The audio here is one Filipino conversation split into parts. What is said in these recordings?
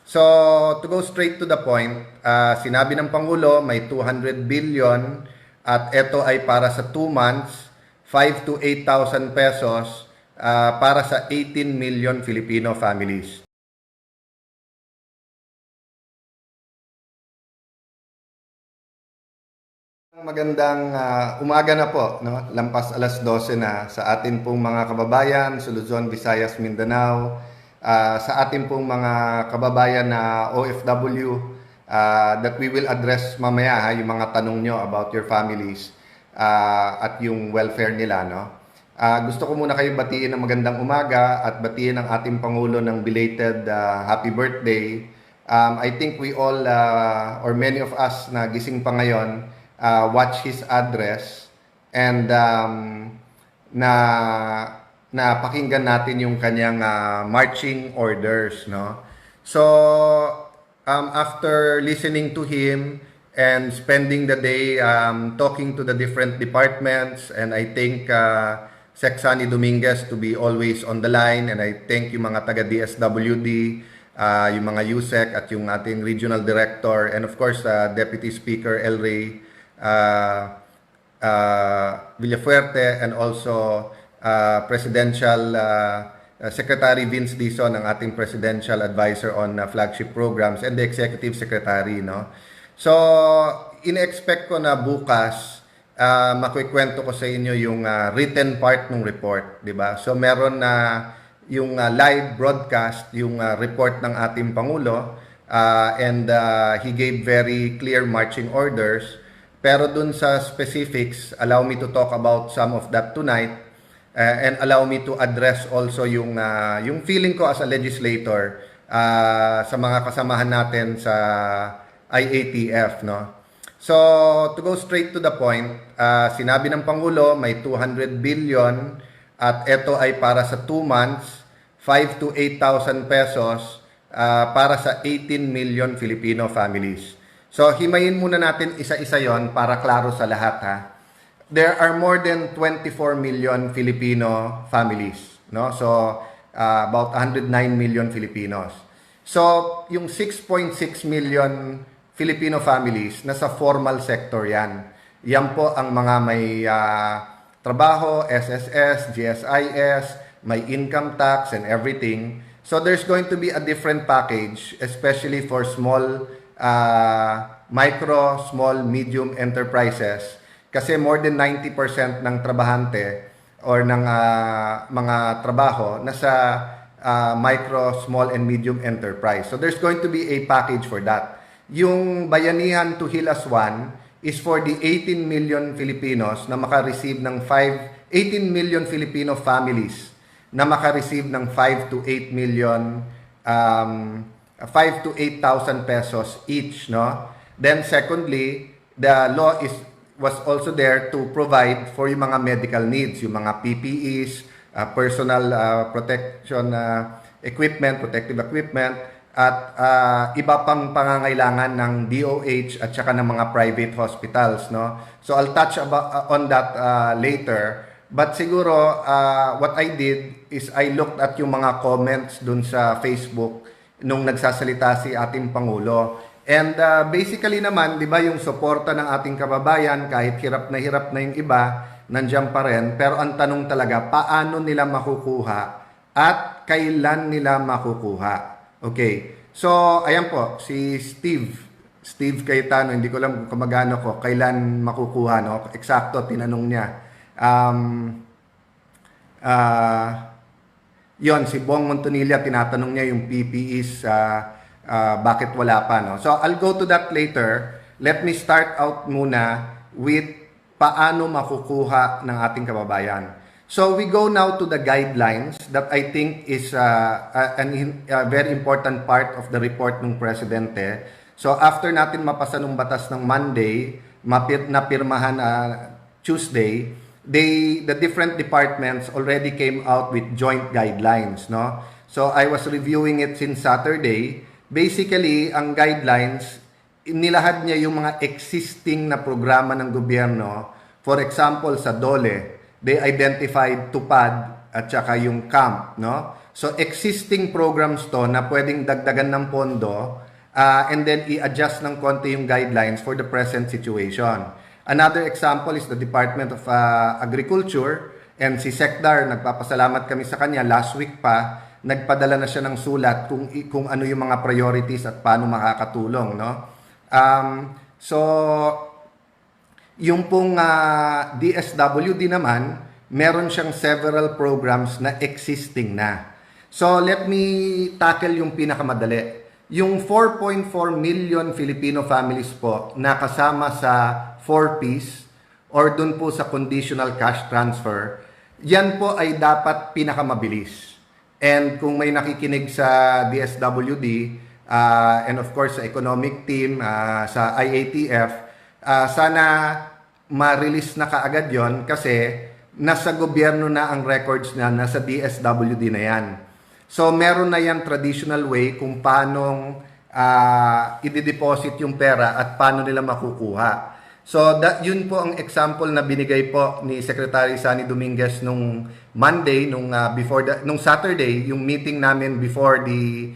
So, to go straight to the point, sinabi ng Pangulo may 200 billion at ito ay para sa 2 months, 5 to 8,000 pesos para sa 18 million Filipino families. Magandang umaga na po, no? Lampas alas 12 na sa atin pong mga kababayan sa Luzon, Visayas, Mindanao, sa atin pong mga kababayan na OFW that we will address mamaya, yung mga tanong nyo about your families at yung welfare nila, no? Gusto ko muna kayo batiin ng magandang umaga at batiin ang ating Pangulo ng belated happy birthday. I think we all or many of us na gising pa ngayon watch his address and na pakinggan natin yung kanyang marching orders, no? So after listening to him and spending the day talking to the different departments, and I think Sec Sunny Dominguez to be always on the line, and I thank yung mga taga DSWD, yung mga USEC at yung ating regional director, and of course Deputy Speaker El Rey Villafuerte, and also Presidential Secretary Vince Dizon, ang ating Presidential Advisor on Flagship Programs, and the Executive Secretary, no? So, in-expect ko na bukas makikwento ko sa inyo yung written part ng report, di ba? So, meron na yung live broadcast, yung report ng ating Pangulo, and he gave very clear marching orders. Pero dun sa specifics, allow me to talk about some of that tonight, and allow me to address also yung feeling ko as a legislator sa mga kasamahan natin sa IATF, no? So, to go straight to the point, sinabi ng Pangulo may 200 billion at ito ay para sa 2 months, 5 to 8,000 pesos para sa 18 million Filipino families. So, himayin muna natin isa-isa yon para klaro sa lahat, ha. There are more than 24 million Filipino families, no? So, about 109 million Filipinos. So, yung 6.6 million Filipino families, nasa formal sector yan. Yan po ang mga may trabaho, SSS, GSIS, may income tax and everything. So, there's going to be a different package, especially for small micro, small, medium enterprises, kasi more than 90% ng trabahante or ng mga trabaho nasa micro, small, and medium enterprise. So there's going to be a package for that. Yung Bayanihan to Heal Us One is for the 18 million Filipinos na makareceive ng 18 million Filipino families na makareceive ng 5 to 8 million 5 to 8,000 pesos each, no? Then secondly, the law was also there to provide for yung mga medical needs, yung mga PPEs, personal protection equipment, protective equipment, at iba pang pangangailangan ng DOH at saka ng mga private hospitals, no? So I'll touch on that later. But siguro what I did is I looked at yung mga comments dun sa Facebook nung nagsasalita si ating Pangulo. And basically naman, di ba, yung suporta ng ating kababayan, kahit hirap na yung iba, nandiyan pa rin. Pero ang tanong talaga, paano nila makukuha at kailan nila makukuha? Okay. So, ayan po, si Steve Cayetano, hindi ko alam kung magano ko, kailan makukuha, no? Eksakto, tinanong niya. Yon, si Bong Montonilla, tinatanong niya yung PPEs, bakit wala pa, no? So, I'll go to that later. Let me start out muna with paano makukuha ng ating kababayan. So, we go now to the guidelines that I think is a very important part of the report ng Presidente. So, after natin mapasa ng batas ng Monday, napirmahan Tuesday, the different departments already came out with joint guidelines, no? So I was reviewing it since Saturday. Basically, ang guidelines, nilahad niya yung mga existing na programa ng gobyerno. For example, sa DOLE, they identified TUPAD at saka yung CAMP, no? So existing programs to na pwedeng dagdagan ng pondo and then i-adjust ng konti yung guidelines for the present situation. Another example is the Department of Agriculture and si Secdar, nagpapasalamat kami sa kanya, last week pa, nagpadala na siya ng sulat kung ano yung mga priorities at paano makakatulong. No? So, yung pong DSWD naman, meron siyang several programs na existing na. So, let me tackle yung pinakamadali. Yung 4.4 million Filipino families po na kasama sa 4Ps or dun po sa conditional cash transfer, yan po ay dapat pinakamabilis. And kung may nakikinig sa DSWD, and of course sa economic team, sa IATF, sana ma-release na kaagad yon kasi nasa gobyerno na ang records na nasa DSWD na yan. So meron na yan traditional way kung paano i-deposit yung pera at paano nila makukuha. So yun po ang example na binigay po ni Secretary Sunny Dominguez nung Monday, nung Saturday, yung meeting namin before the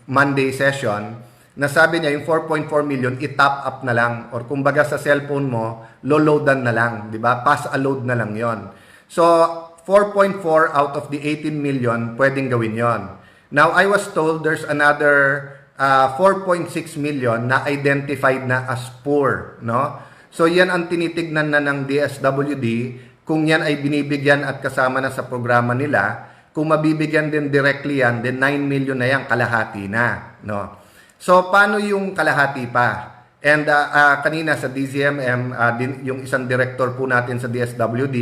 Monday session, na sabi niya yung 4.4 million i-top up na lang or kumbaga sa cellphone mo loadan na lang, di ba? Pass a load na lang yon. So 4.4 out of the 18 million pwedeng gawin yon. Now I was told there's another 4.6 million na identified na as poor, no? So yan ang tinitignan na ng DSWD kung yan ay binibigyan at kasama na sa programa nila. Kung mabibigyan din directly yan, then 9 million na yan, kalahati na, no? So paano yung kalahati pa? And kanina sa DZMM, yung isang director po natin sa DSWD,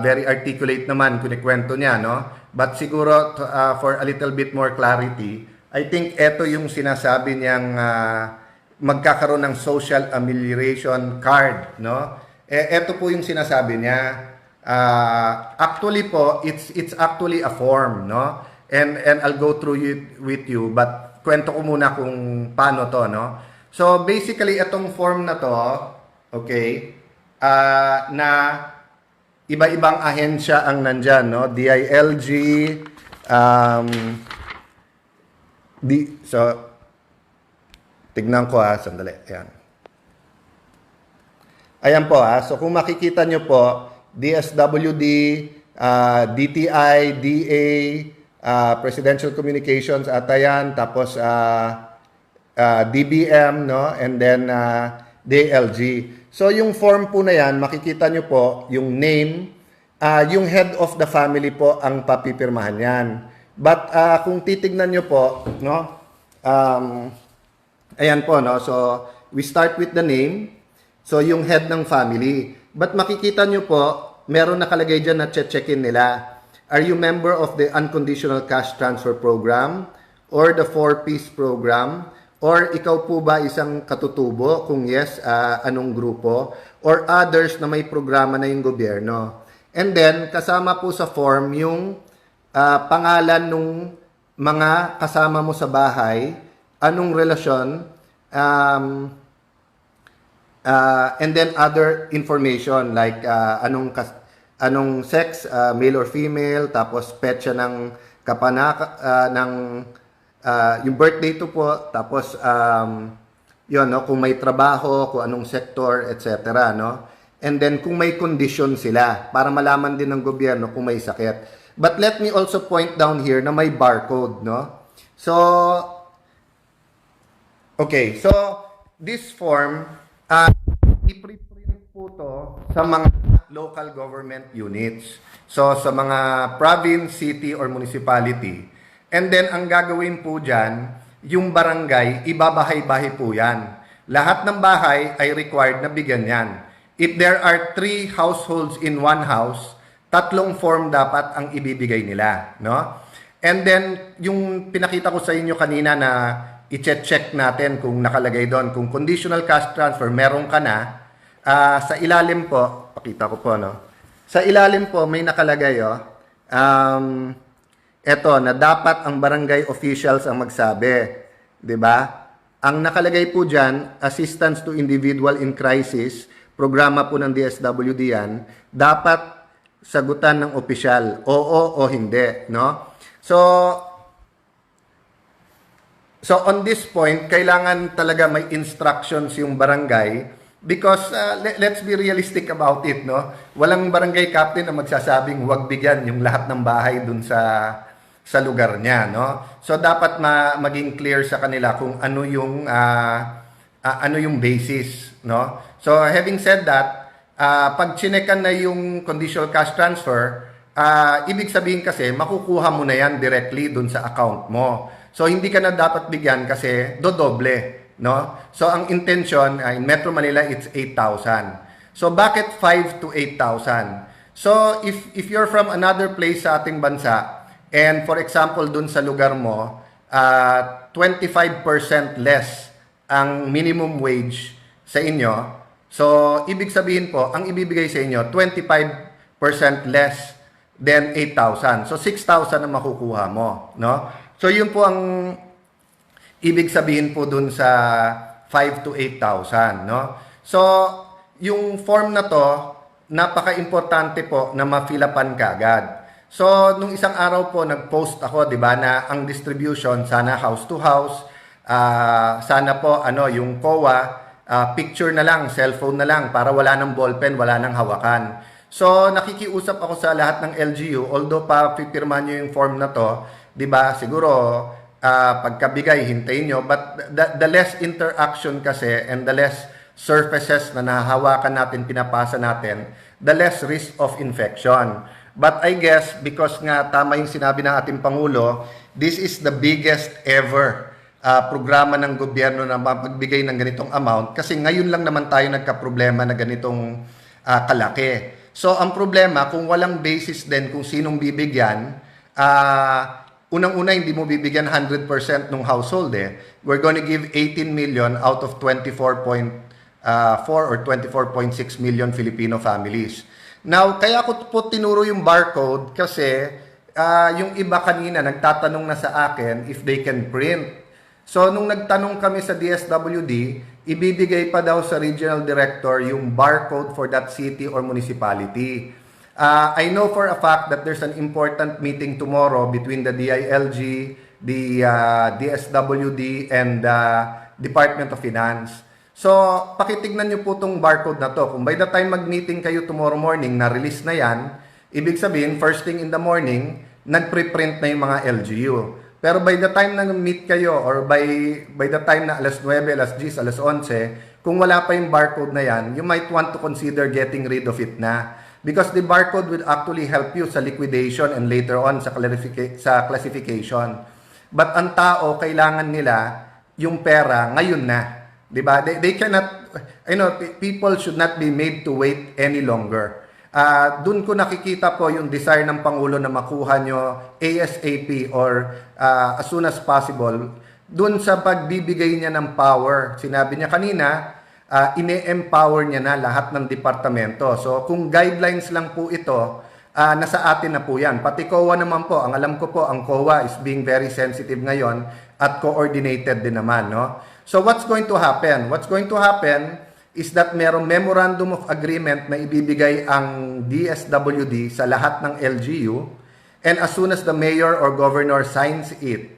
very articulate naman, kunikwento niya, no? But siguro for a little bit more clarity, I think ito yung sinasabi niyang magkakaroon ng social amelioration card, no? Ito po yung sinasabi niya. Actually po, it's actually a form, no? And I'll go through it with you, but kwento ko muna kung paano to, no? So basically itong form na to, okay, na iba-ibang ahensya ang nandyan, no? DILG, so, tignan ko sandali. Ayan. Ayan po so kung makikita nyo po, DSWD, DTI, DA, Presidential Communications ata yan, tapos DBM, no? And then DLG. So yung form po na yan, makikita nyo po yung name, yung head of the family po ang papipirmahan yan. But kung titignan nyo po, no? Ayan po, no? So we start with the name. So yung head ng family. But makikita nyo po, meron nakalagay dyan na check-in nila. Are you member of the Unconditional Cash Transfer Program or the 4Ps Program? Or ikaw po ba isang katutubo? Kung yes, anong grupo? Or others na may programa na yung gobyerno? And then, kasama po sa form yung pangalan nung mga kasama mo sa bahay, anong relasyon, and then other information like anong sex, male or female, tapos petsa ng yung birthday to po, tapos yun, no, kung may trabaho, kung anong sector, etc., no? And then kung may condition sila para malaman din ng gobyerno kung may sakit. But let me also point down here na may barcode, no? So okay, so this form i-print po to sa mga local government units. So sa mga province, city or municipality. And then ang gagawin po diyan, yung barangay, ibabahay-bahay po 'yan. Lahat ng bahay ay required na bigyan 'yan. If there are 3 households in one house, 3 form dapat ang ibibigay nila, no? And then yung pinakita ko sa inyo kanina na i-check natin kung nakalagay doon, kung conditional cash transfer meron ka na, sa ilalim po, pakita ko po, no? Sa ilalim po may nakalagay eto na dapat ang barangay officials ang magsabi, 'di ba? Ang nakalagay po diyan, assistance to individual in crisis, programa po ng DSWD yan, dapat sagutan ng opisyal, oo o hindi, no? So on this point, kailangan talaga may instructions yung barangay because let's be realistic about it, no? Walang barangay captain na magsasabing huwag bigyan yung lahat ng bahay dun sa lugar niya, no? So dapat maging clear sa kanila kung ano yung basis, no? So having said that, pag chinekan na yung conditional cash transfer, ibig sabihin kasi makukuha mo na yan directly dun sa account mo. So hindi ka na dapat bigyan kasi dodoble, no? So ang intention in Metro Manila it's 8,000. So bakit 5 to 8,000? So if you're from another place sa ating bansa and for example dun sa lugar mo 25% less ang minimum wage sa inyo, so ibig sabihin po ang ibibigay sa inyo 25% less than 8,000. So 6,000 ang makukuha mo, no? So yun po ang ibig sabihin po dun sa 5 to 8,000, no? So yung form na to, napaka-importante po na ma-fill-upan kaagad. So nung isang araw po nag-post ako, 'di ba, na ang distribution sana house to house, sana po yung COA, picture na lang, cellphone na lang para wala nang ballpen, wala nang hawakan. So nakikiusap ako sa lahat ng LGU, although pa pipirma nyo yung form na to, 'di ba? Siguro pagkabigay hintayin nyo, but the less interaction kasi and the less surfaces na nahahawakan natin, pinapasa natin, the less risk of infection. But I guess because nga tama yung sinabi ng ating Pangulo, this is the biggest ever programa ng gobyerno na mapagbigay ng ganitong amount kasi ngayon lang naman tayo nagka-problema na ganitong kalaki. So, ang problema, kung walang basis din kung sinong bibigyan, unang-una hindi mo bibigyan 100% ng household We're going to give 18 million out of 24.4 or 24.6 million Filipino families. Now, kaya ko po tinuro yung barcode kasi yung iba kanina nagtatanong na sa akin if they can print. So, nung nagtanong kami sa DSWD, ibibigay pa daw sa regional director yung barcode for that city or municipality. I know for a fact that there's an important meeting tomorrow between the DILG, the DSWD, and the Department of Finance. So, pakitignan nyo po itong barcode na to. Kung by the time mag-meeting kayo tomorrow morning, na-release na yan, ibig sabihin, first thing in the morning, nag-preprint na yung mga LGU. Pero by the time na meet kayo or by the time na alas 9, alas 10, alas 11, kung wala pa yung barcode na yan, you might want to consider getting rid of it na. Because the barcode will actually help you sa liquidation and later on sa classification. But ang tao, kailangan nila yung pera ngayon na. Diba? They cannot, people should not be made to wait any longer. Doon ko nakikita po yung desire ng Pangulo na makuha nyo ASAP or as soon as possible. Doon sa pagbibigay niya ng power. Sinabi niya kanina, ine-empower niya na lahat ng departamento. So kung guidelines lang po ito, nasa atin na po yan. Pati COA naman po, ang alam ko po, ang COA is being very sensitive ngayon at coordinated din naman. No? So what's going to happen? What's going to happen is that merong memorandum of agreement na ibibigay ang DSWD sa lahat ng LGU, and as soon as the mayor or governor signs it,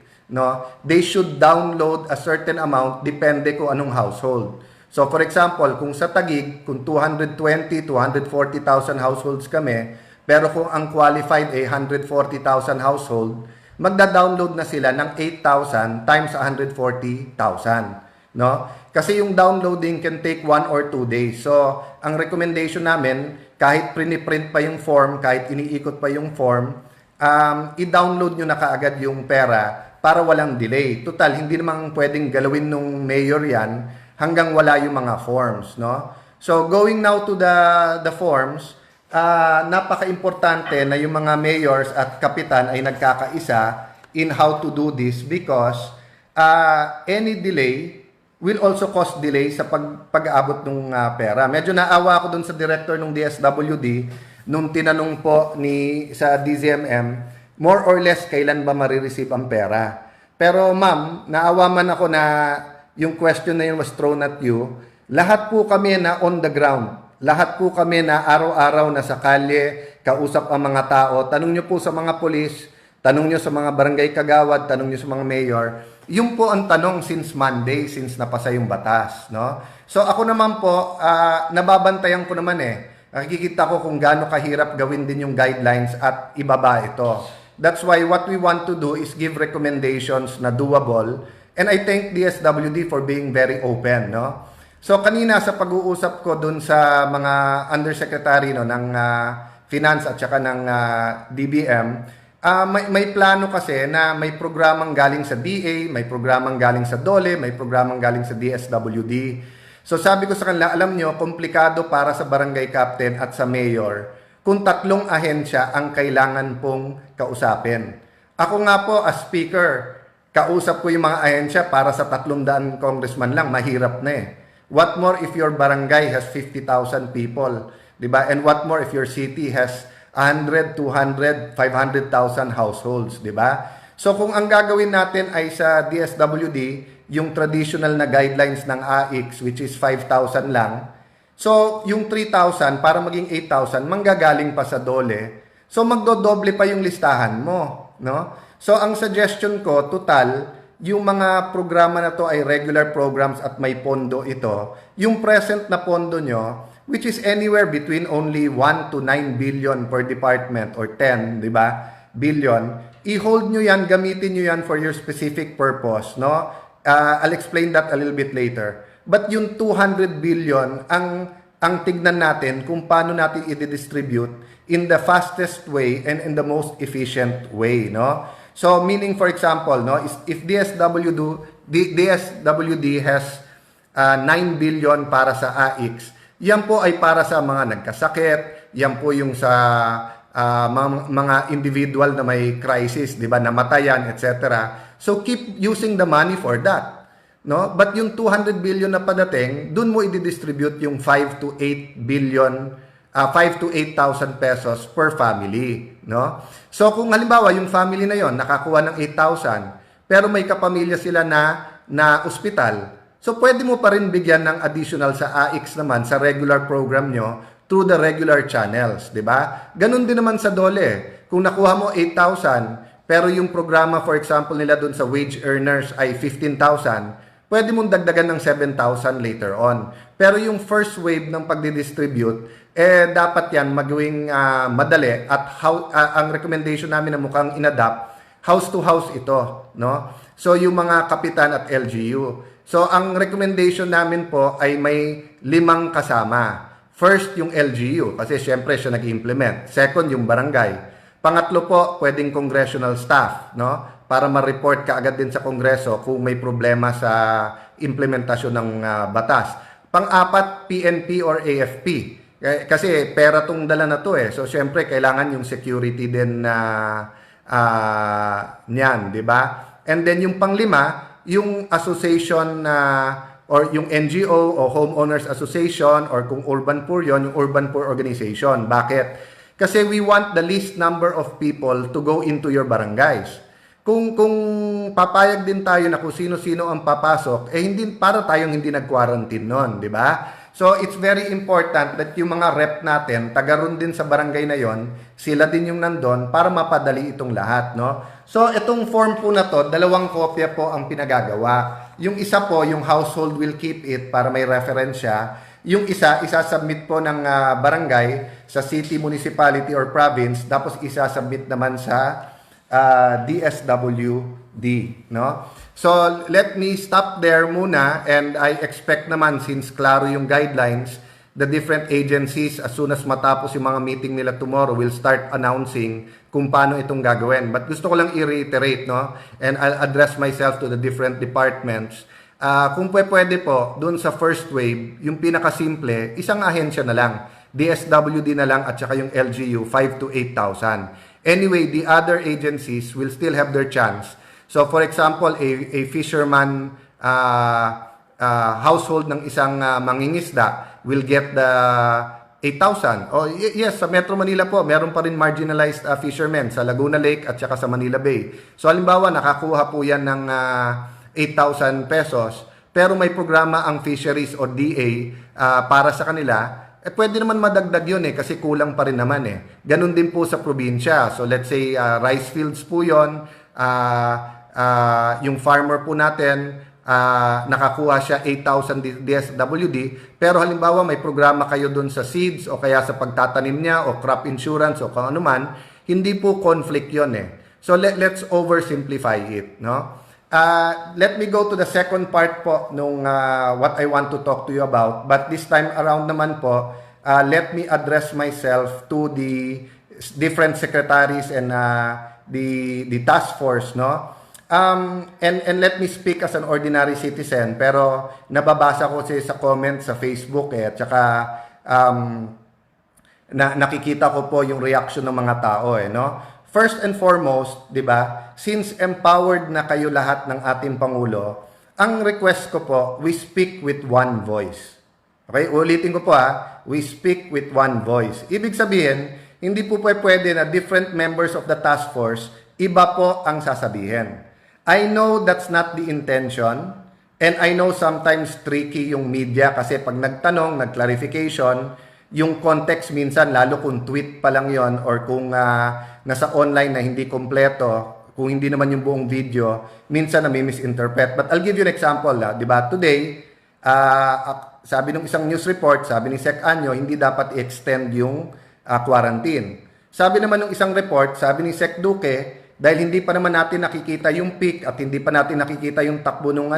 they should download a certain amount depende kung anong household. So for example, kung sa Taguig, kung 220, 240,000 households kami, pero kung ang qualified ay 140,000 household, magda-download na sila ng 8,000 times 140,000. No? Kasi yung downloading can take 1 or 2 days. So, ang recommendation namin, kahit print pa yung form, kahit iniikot pa yung form, i-download nyo na kaagad yung pera para walang delay. Total, hindi namang pwedeng galawin nung mayor yan hanggang wala yung mga forms. No? So, going now to the forms, napaka-importante na yung mga mayors at kapitan ay nagkakaisa in how to do this because any delay will also cause delay sa pag-aabot ng pera. Medyo naawa ako dun sa director ng DSWD nung tinanong po sa DZMM, more or less kailan ba marireceive ang pera. Pero ma'am, naawa man ako na yung question na yun was thrown at you. Lahat po kami na on the ground. Lahat po kami na araw-araw na sa kalye, kausap ang mga tao. Tanong nyo po sa mga pulis, tanong nyo sa mga barangay kagawad, tanong nyo sa mga mayor. Yung po ang tanong since Monday, since napasa yung batas, no? So ako naman po, nababantayan ko naman nakikita ko kung gaano kahirap gawin din yung guidelines at ibaba ito. That's why what we want to do is give recommendations na doable. And I thank DSWD for being very open, no? So kanina sa pag-uusap ko dun sa mga undersecretary no ng finance at saka ng DBM, may plano kasi na may programang galing sa DA, may programang galing sa DOLE, may programang galing sa DSWD. So sabi ko sa kanila, alam nyo, komplikado para sa barangay captain at sa mayor kung tatlong ahensya ang kailangan pong kausapin. Ako nga po as speaker, kausap ko yung mga ahensya para sa 300 congressman lang, mahirap na What more if your barangay has 50,000 people, di ba? And what more if your city has 100, 200, 500,000 households, di ba? So kung ang gagawin natin ay sa DSWD, yung traditional na guidelines ng AIX which is 5,000 lang, so yung 3,000 para maging 8,000 manggagaling pa sa DOLE. So magdodoble pa yung listahan mo, no? So ang suggestion ko, total yung mga programa na to ay regular programs at may pondo ito. Yung present na pondo nyo, which is anywhere between only 1 to 9 billion per department or 10, di ba? Billion. I-hold nyo yan, gamitin nyo yan for your specific purpose, no? I'll explain that a little bit later. But yung 200 billion, ang tignan natin kung paano natin i-distribute in the fastest way and in the most efficient way, no? So, meaning, for example, no, if DSWD has 9 billion para sa AIX, yan po ay para sa mga nagkasakit, yan po yung sa mga individual na may crisis, di ba, namatayan, etc. So, keep using the money for that. No? But yung 200 billion na padating, dun mo i-distribute yung 5 to 8 billion 5 to 8,000 pesos per family, no? So kung halimbawa yung family na yon nakakuha ng 8,000 pero may kapamilya sila na ospital, so pwede mo pa rin bigyan ng additional sa AIX naman sa regular program nyo through the regular channels, di ba? Ganun din naman sa DOLE. Kung nakuha mo 8,000 pero yung programa for example nila dun sa wage earners ay 15,000, pwede mong dagdagan ng 7,000 later on. Pero yung first wave ng pagdidistribute, dapat yan magawing madali at ang recommendation namin na mukhang inadapt, house to house ito, no? So yung mga kapitan at LGU. So ang recommendation namin po ay may 5 kasama. First yung LGU kasi syempre siya nag-implement. Second yung barangay. Pangatlo po, pwedeng congressional staff, no? Para ma-report ka agad din sa Kongreso kung may problema sa implementasyon ng batas. Pang-apat, PNP or AFP. Kasi pera tong dala na to So syempre kailangan yung security din na niyan, di ba? And then yung panglima, yung association or yung NGO o homeowners association or kung urban poor yon, yung urban poor organization. Bakit? Kasi we want the least number of people to go into your barangays. Kung papayag din tayo na kung sino-sino ang papasok, hindi para tayong hindi nag-quarantine noon, di ba? So, it's very important that yung mga rep natin, taga ron din sa barangay na yon, sila din yung nandun para mapadali itong lahat, no? So, itong form po na to, 2 kopya po ang pinagagawa. Yung isa po, yung household will keep it para may reference siya. Yung isa, isasubmit po ng barangay sa city, municipality, or province. Tapos, isasubmit naman sa DSWD, no? So, let me stop there muna and I expect naman since klaro yung guidelines, the different agencies as soon as matapos yung mga meeting nila tomorrow will start announcing kung paano itong gagawin. But gusto ko lang i-reiterate, no? And I'll address myself to the different departments. Kung pwede po, dun sa first wave, yung pinakasimple, isang ahensya na lang. DSWD na lang at saka yung LGU, 5 to 8,000. Anyway, the other agencies will still have their chance. So for example, a fisherman household ng isang mangingisda will get the 8,000. Oh, yes, sa Metro Manila po, meron pa rin marginalized fishermen sa Laguna Lake at saka sa Manila Bay. So halimbawa, nakakuha po yan ng 8,000 pesos, pero may programa ang fisheries o DA para sa kanila. pwede naman madagdag yun kasi kulang pa rin naman Ganun din po sa probinsya. So let's say rice fields po yun, yung farmer po natin, nakakuha siya 8,000 DSWD, pero halimbawa may programa kayo dun sa seeds o kaya sa pagtatanim niya o crop insurance o kung ano man, hindi po conflict yun So let's oversimplify it, no? Let me go to the second part po nung what I want to talk to you about. But this time around naman po, let me address myself to the different secretaries and the task force, no? And let me speak as an ordinary citizen, pero nababasa ko sa comment sa Facebook at saka nakikita ko po yung reaction ng mga tao no? First and foremost, 'di ba? Since empowered na kayo lahat ng ating pangulo, ang request ko po, we speak with one voice. Okay, ulitin ko po we speak with one voice. Ibig sabihin, hindi po pwede na different members of the task force iba po ang sasabihin. I know that's not the intention, and I know sometimes tricky yung media kasi pag nagtanong, nag-clarification, yung context minsan, lalo kung tweet pa lang yon or kung nasa online na hindi kompleto, kung hindi naman yung buong video, minsan na may misinterpret. But I'll give you an example. Di ba? Today, sabi ng isang news report, sabi ni Sec Anyo, hindi dapat i-extend yung quarantine. Sabi naman ng isang report, sabi ni Sec Duque, dahil hindi pa naman natin nakikita yung peak at hindi pa natin nakikita yung takbo ng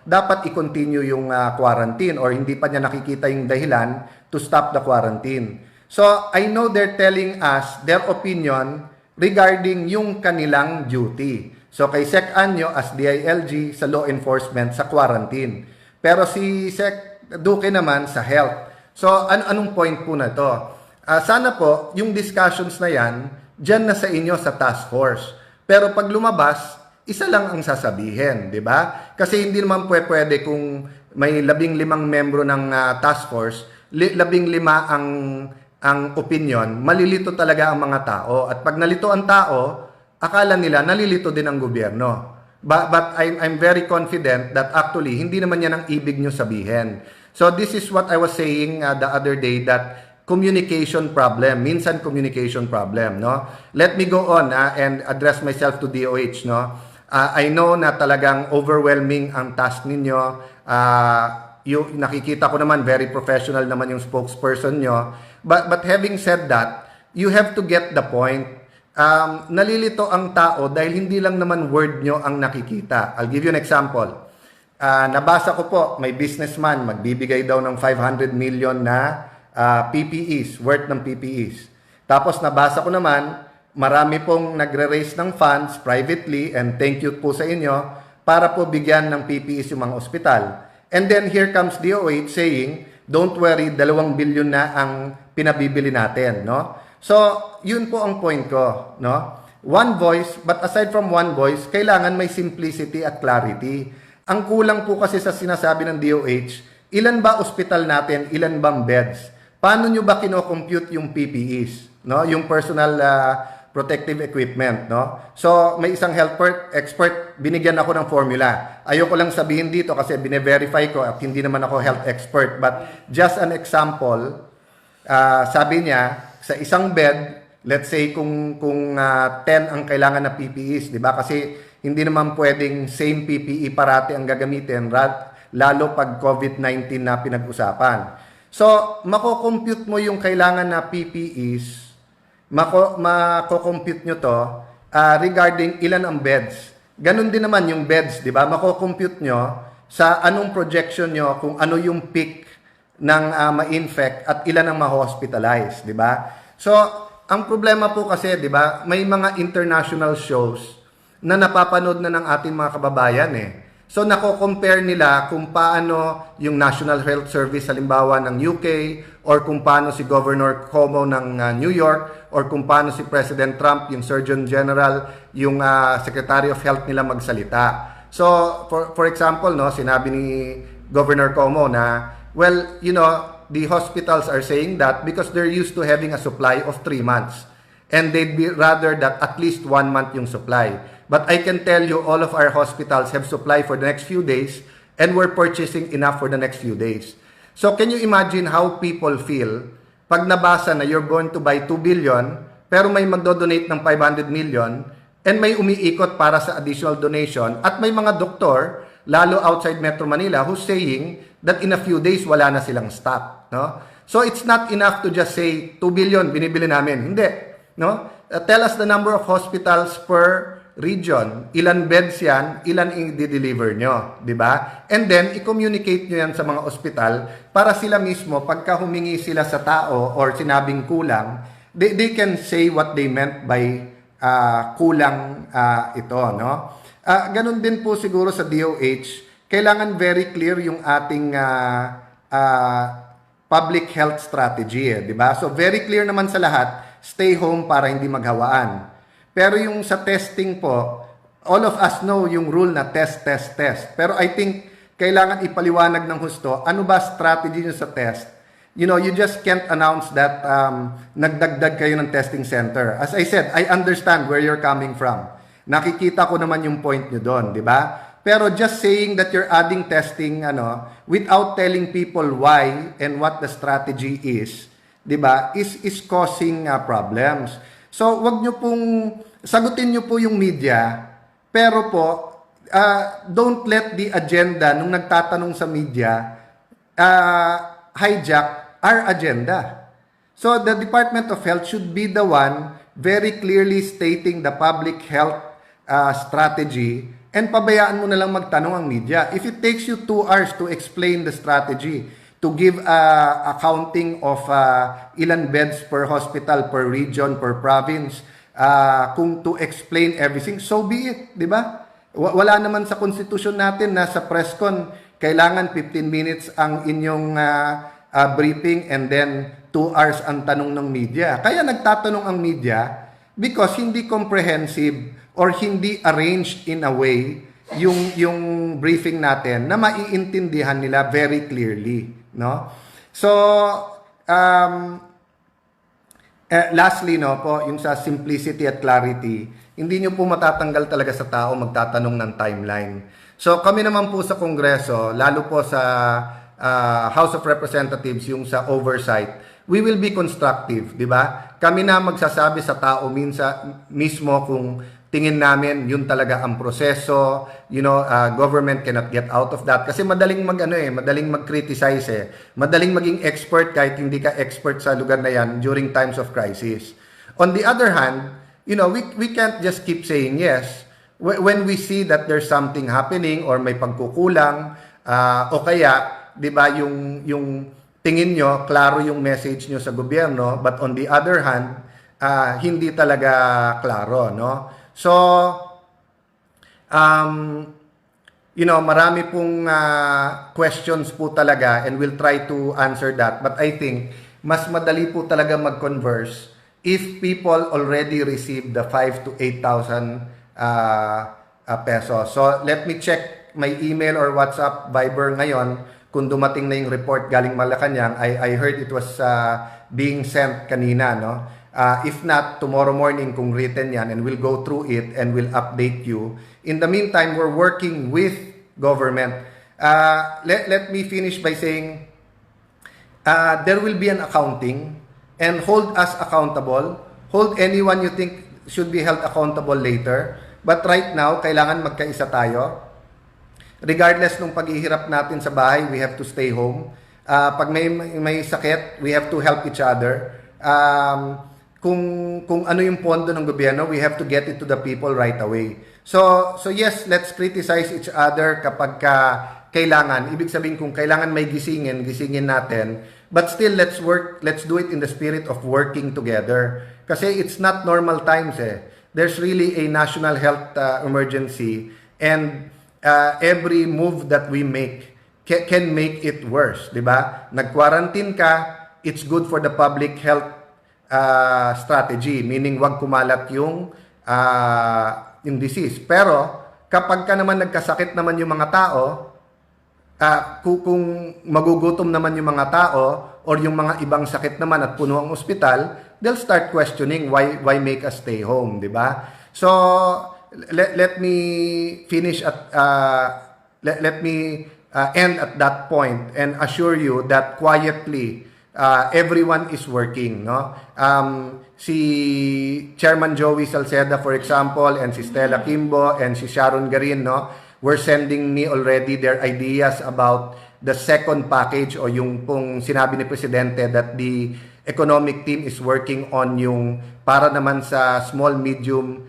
dapat i-continue yung quarantine or hindi pa niya nakikita yung dahilan to stop the quarantine. So, I know they're telling us their opinion regarding yung kanilang duty. So, kay Sec Anyo as DILG sa law enforcement sa quarantine. Pero si Sec Duque naman sa health. So, anong point po na to? Sana po, yung discussions na yan, dyan na sa inyo sa task force. Pero pag lumabas, isa lang ang sasabihin, di ba? Kasi hindi naman pwede kung may 15 membro ng task force, 15 ang opinion, malilito talaga ang mga tao. At pag nalito ang tao, akala nila nalilito din ang gobyerno. But I'm very confident that actually, hindi naman yan ang ibig nyo sabihin. So this is what I was saying the other day, that communication problem, minsan communication problem, no? Let me go on and address myself to DOH, no? I know na talagang overwhelming ang task ninyo. Nakikita ko naman very professional naman yung spokesperson nyo. But having said that, you have to get the point. Nalilito ang tao dahil hindi lang naman word nyo ang nakikita. I'll give you an example. Nabasa ko po, may businessman magbibigay daw ng 500 million na PPEs, worth ng PPEs. Tapos nabasa ko naman, marami pong nagre-raise ng funds privately, and thank you po sa inyo, para po bigyan ng PPEs yung mga ospital. And then here comes DOH saying, don't worry, 2 billion na ang pinabibili natin, no? So, yun po ang point ko, no? One voice, but aside from one voice, kailangan may simplicity at clarity. Ang kulang po kasi sa sinasabi ng DOH, ilan ba ospital natin, ilan bang beds? Paano nyo ba kino-compute yung PPEs, no? Yung personal protective equipment, no? So, may isang health expert, binigyan ako ng formula. Ayoko lang sabihin dito kasi bine-verify ko at hindi naman ako health expert, but just an example, sabi niya, sa isang bed, let's say kung 10 ang kailangan na PPEs, di ba? Kasi hindi naman pwedeng same PPE parati ang gagamitin, lalo pag COVID-19 na pinag-usapan. So, mako-compute mo yung kailangan na PPEs, mako-compute nyo to regarding ilan ang beds. Ganon din naman yung beds, di ba? Mako-compute nyo sa anong projection nyo kung ano yung peak ng ma-infect at ilan ang ma-hospitalize, di ba? So, ang problema po kasi, di ba, may mga international shows na napapanood na ng ating mga kababayan So, nako-compare nila kung paano yung National Health Service halimbawa ng UK, or kung paano si Governor Cuomo ng New York, or kung paano si President Trump, yung Surgeon General, yung Secretary of Health nila magsalita. So, for example, no, sinabi ni Governor Cuomo na, well, you know, the hospitals are saying that because they're used to having a supply of 3 months. And they'd be rather that at least 1 month yung supply. But I can tell you, all of our hospitals have supply for the next few days, and we're purchasing enough for the next few days. So can you imagine how people feel pag nabasa na you're going to buy 2 billion pero may magdo-donate ng 500 million and may umiikot para sa additional donation at may mga doktor, lalo outside Metro Manila, who's saying that in a few days wala na silang stock, no? So it's not enough to just say 2 billion binibili namin. Hindi, no? Tell us the number of hospitals per region, ilan beds yan, ilan i-deliver nyo, di ba? And then, i-communicate nyo yan sa mga ospital para sila mismo, pagka humingi sila sa tao or sinabing kulang, they can say what they meant by kulang ito, no? Ganun din po siguro sa DOH, kailangan very clear yung ating public health strategy, di ba? So, very clear naman sa lahat, stay home para hindi maghawaan. Pero yung sa testing po, all of us know yung rule na test, test, test. Pero I think kailangan ipaliwanag ng husto, ano ba strategy nyo sa test? You know, you just can't announce that nagdagdag kayo ng testing center. As I said, I understand where you're coming from. Nakikita ko naman yung point nyo doon, di ba? Pero just saying that you're adding testing without telling people why and what the strategy is, 'di ba? Is causing problems. So, wag niyo pong sagutin niyo po yung media, pero po don't let the agenda nung nagtatanong sa media hijack our agenda. So, the Department of Health should be the one very clearly stating the public health strategy. And pabayaan mo na lang magtanong ang media. If it takes you 2 hours to explain the strategy, to give accounting of ilan beds per hospital, per region, per province, kung to explain everything, so be it, di ba? Wala naman sa konstitusyon natin na sa press con, kailangan 15 minutes ang inyong briefing and then 2 hours ang tanong ng media. Kaya nagtatanong ang media because hindi comprehensive or hindi arranged in a way yung briefing natin na maiintindihan nila very clearly, no? So lastly po, yung sa simplicity at clarity, hindi nyo po matatanggal talaga sa tao magtatanong ng timeline. So kami naman po sa Kongreso, lalo po sa House of Representatives, yung sa oversight, we will be constructive, di ba? Kami na magsasabi sa tao mismo kung tingin namin yun talaga ang proseso, government cannot get out of that kasi madaling madaling mag-criticize madaling maging expert kahit hindi ka expert sa lugar na yan during times of crisis. On the other hand, we can't just keep saying yes when we see that there's something happening or may pagkukulang o kaya, 'di ba, yung tingin nyo, klaro yung message nyo sa gobyerno, but on the other hand, hindi talaga klaro, no? So, marami pong questions po talaga and we'll try to answer that. But I think, mas madali po talaga mag-converse if people already received the 5,000 to 8,000 pesos. So, let me check my email or WhatsApp, Viber ngayon kung dumating na yung report galing Malacanang. I heard it was being sent kanina, no? If not, tomorrow morning kung written yan, and we'll go through it and we'll update you. In the meantime, we're working with government. Let me finish by saying there will be an accounting and hold us accountable. Hold anyone you think should be held accountable later. But right now, kailangan magkaisa tayo. Regardless ng paghihirap natin sa bahay, we have to stay home. Pag may sakit, we have to help each other. Kung ano yung pondo ng gobyerno, we have to get it to the people right away. So yes, let's criticize each other kapag kailangan. Ibig sabihin kung kailangan may gisingin natin. But still, let's do it in the spirit of working together. Kasi it's not normal times There's really a national health emergency and every move that we make can make it worse, di ba? Nag-quarantine ka, it's good for the public health strategy, meaning wag kumalat yung disease. Pero kapag ka naman nagkasakit naman yung mga tao, kung magugutom naman yung mga tao or yung mga ibang sakit naman at puno ang ospital, they'll start questioning why make us stay home, di ba? So let me finish at let me end at that point and assure you that quietly everyone is working, no? Si Chairman Joey Salceda, for example, and si Stella Kimbo and si Sharon Garin, no, were sending me already their ideas about the second package o yung pong sinabi ni Presidente that the economic team is working on yung para naman sa small, medium,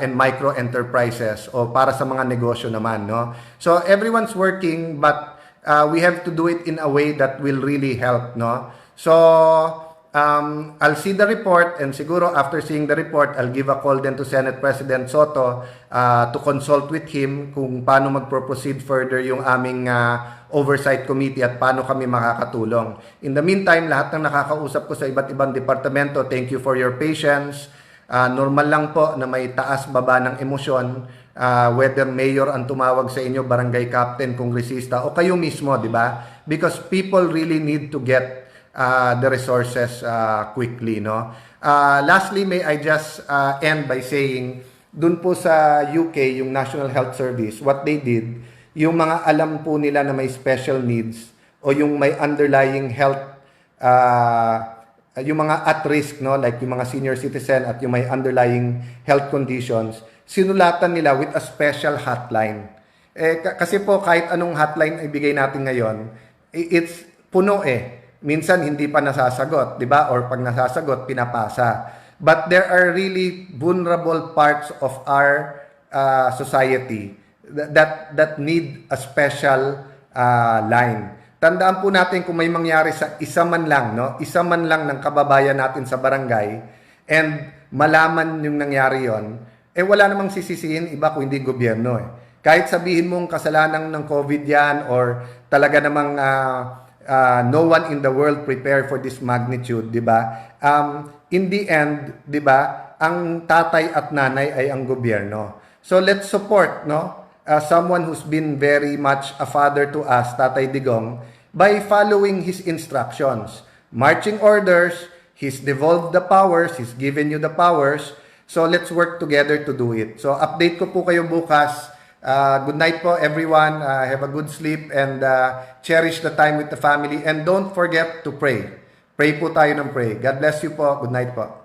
and micro enterprises o para sa mga negosyo naman, no? So everyone's working, but we have to do it in a way that will really help, no? So I'll see the report, and siguro after seeing the report, I'll give a call then to Senate President Soto to consult with him kung paano magpro-proceed further yung aming oversight committee at paano kami makakatulong. In the meantime, lahat ng nakakausap ko sa iba't ibang departamento, thank you for your patience. Normal lang po na may taas-baba ng emosyon, whether mayor ang tumawag sa inyo, barangay captain, kongresista, o kayo mismo, di ba? Because people really need to get the resources quickly, no? Lastly, may I just end by saying, dun po sa UK, yung National Health Service, what they did, yung mga alam po nila na may special needs o yung may underlying health, yung mga at risk, no, like yung mga senior citizen at yung may underlying health conditions, sinulatan nila with a special hotline. Kasi po kahit anong hotline ibigay natin ngayon, it's puno minsan hindi pa nasasagot, di ba? Or pag nasasagot, pinapasa. But there are really vulnerable parts of our society that need a special line. Tandaan po natin kung may mangyari sa isa man lang, no? Isa man lang ng kababayan natin sa barangay and malaman yung nangyari yon, wala namang sisisihin iba kung hindi gobyerno Kahit sabihin mong kasalanan ng COVID yan or talaga namang no one in the world prepared for this magnitude, di ba? In the end, di ba, ang tatay at nanay ay ang gobyerno. So let's support, no? Someone who's been very much a father to us, Tatay Digong, by following his instructions. Marching orders, he's devolved the powers, he's given you the powers, so let's work together to do it. So update ko po kayo bukas. Good night po everyone, have a good sleep and cherish the time with the family and don't forget to pray. Pray po tayo ng pray. God bless you po, good night po.